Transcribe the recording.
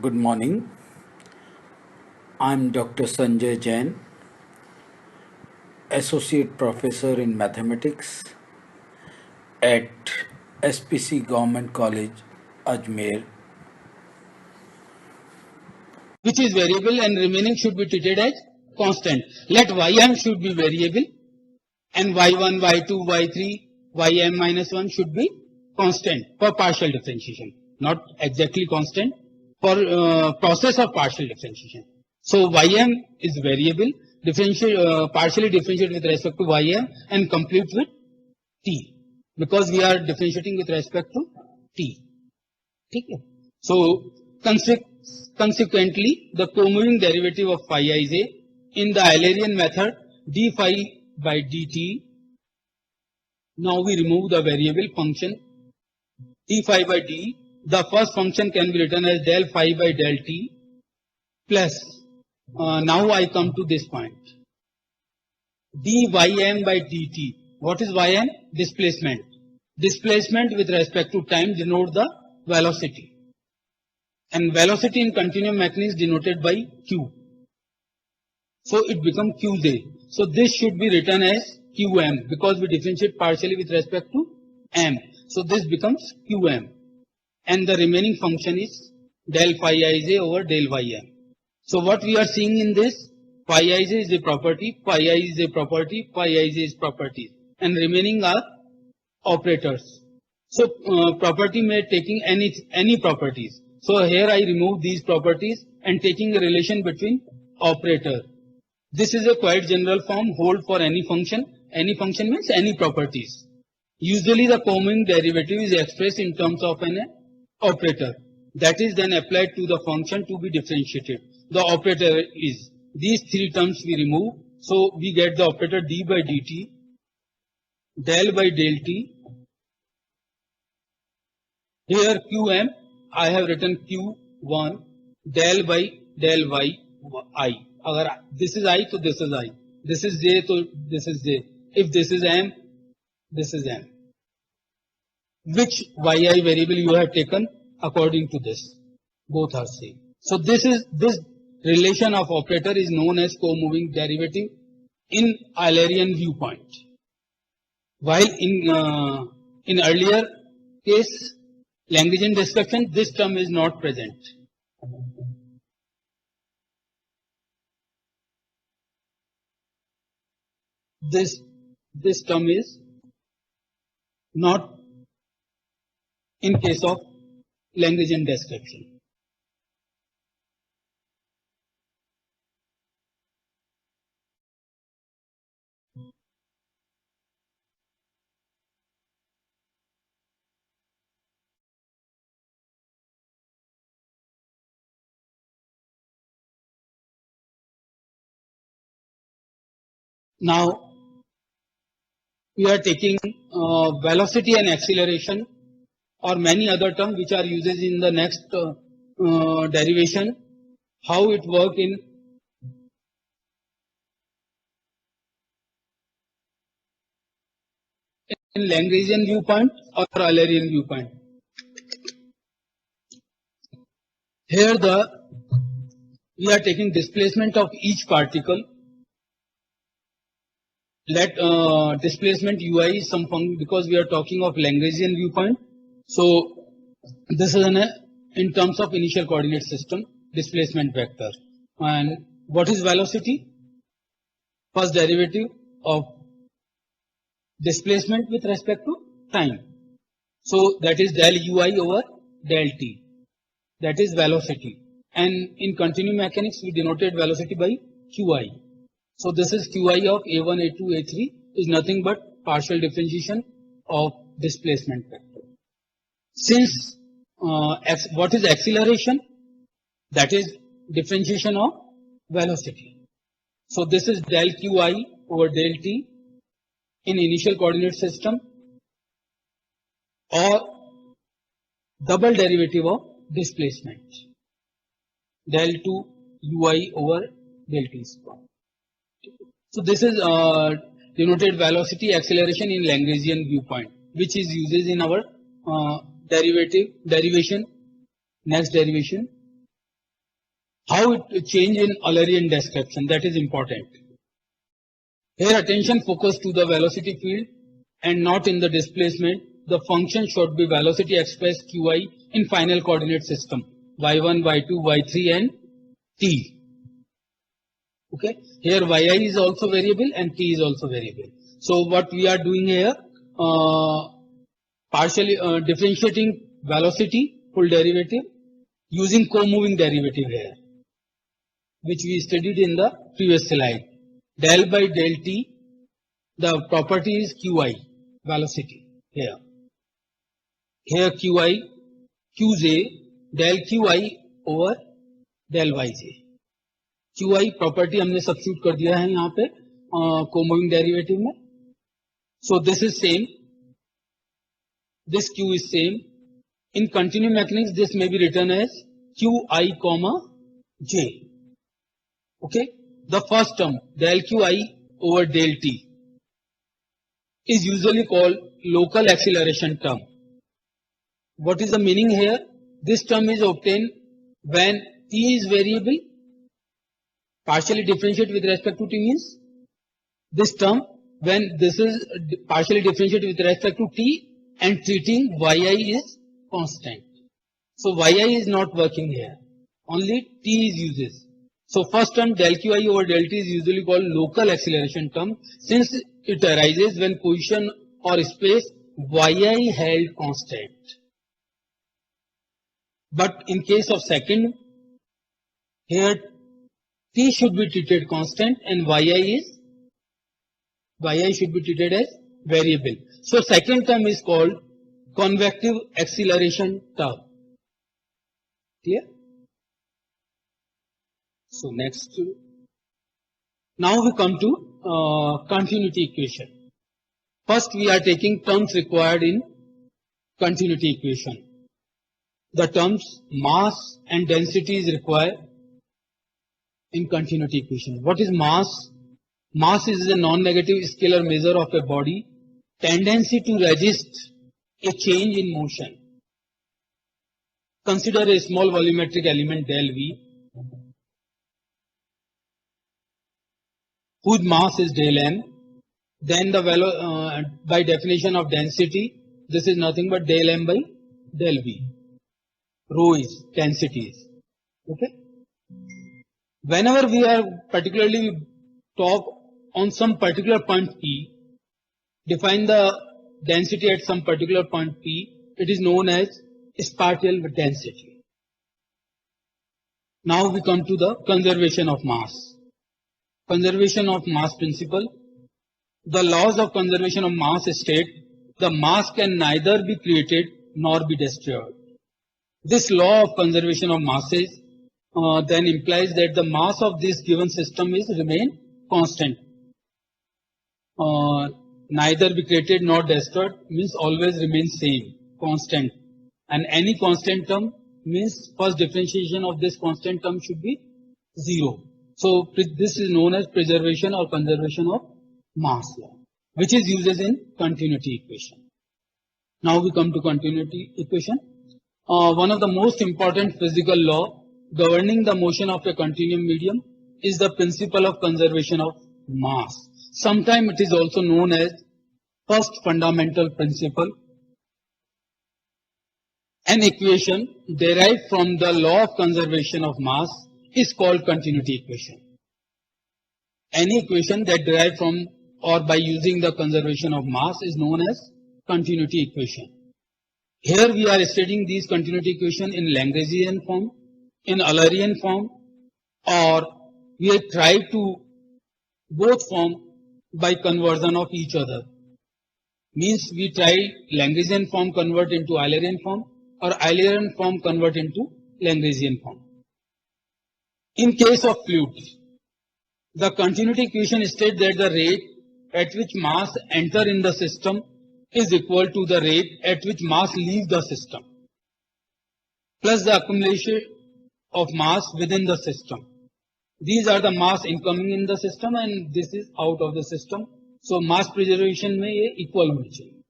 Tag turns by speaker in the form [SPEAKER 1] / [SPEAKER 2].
[SPEAKER 1] Good morning. I'm Dr. Sanjay Jain, Associate Professor in Mathematics at SPC Government College, Ajmer.
[SPEAKER 2] Which is variable and remaining should be treated as constant. Let ym should be variable and y1, y2, y3, ym minus 1 should be constant for partial differentiation. Not exactly constant for process of partial differentiation. So ym is variable, partially differentiate with respect to ym and complete with t because we are differentiating with respect to t. Okay. So consequently, the co-moving derivative of phi ij in the Eulerian method d phi by dt. Now we remove the variable function d phi by d. The first function can be written as del phi by del t plus. Now I come to this point. Dym by dt. What is ym? Displacement. Displacement with respect to time denote the velocity. And velocity in continuum mechanics denoted by q. So it becomes qj. So this should be written as qm because we differentiate partially with respect to m. So this becomes qm. And the remaining function is del phi ij over del ym. So what we are seeing in this, phi ij is a property, phi I is a property, phi ij is property. And remaining are operators. So property may taking any properties. So here I remove these properties and taking a relation between operator. This is a quite general form, hold for any function. Any function means any properties. Usually the co-moving derivative is expressed in terms of an operator. That is then applied to the function to be differentiated. The operator is these three terms we remove. So we get the operator d by dt, del by del t. Here qm, I have written q1 del by del y I. Agar this is I, so this is I. This is j, so this is j. If this is m, this is m. Which yi variable you have taken according to this? Both are same. So this relation of operator is known as co-moving derivative in Eulerian viewpoint. While in earlier case, Lagrangian description, this term is not present. This term is not in case of Lagrangian description. Now we are taking velocity and acceleration or many other terms which are used in the next derivation. How it work in Lagrangian viewpoint or Eulerian viewpoint. Here we are taking displacement of each particle. Let displacement ui is some function because we are talking of Lagrangian viewpoint. So this is in terms of initial coordinate system displacement vector. And what is velocity? First derivative of displacement with respect to time. So that is del ui over del t. That is velocity. And in continuum mechanics we denoted velocity by qi. So this is qi of a1, a2, a3 is nothing but partial differentiation of displacement vector. Since what is acceleration? That is differentiation of velocity. So this is del qi over del t in initial coordinate system or double derivative of displacement del 2 ui over del t square. So this is denoted velocity acceleration in Lagrangian viewpoint, which is used in our next derivation. How it change in Eulerian description, that is important. Here attention focus to the velocity field and not in the displacement. The function should be velocity expressed qi in final coordinate system y1, y2, y3 and t. Okay, here yi is also variable and t is also variable. So what we are doing here, partially differentiating velocity full derivative using co-moving derivative here, which we studied in the previous slide. Del by del t, the property is qi, velocity here. Here qi, qj, del qi over del yj. qi property हमने substitute कर दिया है यहाँ पे co-moving derivative में. So this is same. This q is same. In continuum mechanics, this may be written as qi comma j. Okay. The first term del qi over del t is usually called local acceleration term. What is the meaning here? This term is obtained when t is variable. Partially differentiate with respect to t means this term when this is partially differentiate with respect to t and treating yi is constant. So yi is not working here. Only t is uses. So first term del qi over del t is usually called local acceleration term since it arises when position or space yi held constant. But in case of second, here t should be treated constant and yi should be treated as variable. So second term is called convective acceleration term. Clear? So next, now we come to continuity equation. First we are taking terms required in continuity equation. The terms mass and density is required in continuity equation. What is mass? Mass is a non-negative scalar measure of a body tendency to resist a change in motion. Consider a small volumetric element del V whose mass is del m. Then the by definition of density, this is nothing but del m by del V. Rho is density is. Okay. Whenever we are particularly talk on some particular point P, define the density at some particular point P, it is known as spatial density. Now we come to the conservation of mass. Conservation of mass principle. The laws of conservation of mass state the mass can neither be created nor be destroyed. This law of conservation of masses then implies that the mass of this given system is remain constant. Neither be created nor destroyed means always remain same, constant. And any constant term means first differentiation of this constant term should be 0. So this is known as preservation or conservation of mass law, which is used in continuity equation. Now we come to continuity equation. One of the most important physical law governing the motion of a continuum medium is the principle of conservation of mass. Sometimes it is also known as first fundamental principle. An equation derived from the law of conservation of mass is called continuity equation. Any equation that derived from or by using the conservation of mass is known as continuity equation. Here we are studying these continuity equation in Lagrangian form, in Eulerian form, or we have tried to both form by conversion of each other. Means we try Lagrangian form convert into Eulerian form or Eulerian form convert into Lagrangian form. In case of fluids, the continuity equation states that the rate at which mass enter in the system is equal to the rate at which mass leaves the system plus the accumulation of mass within the system. These are the mass incoming in the system and this is out of the system. So mass preservation में ये equal होनी चाहिए.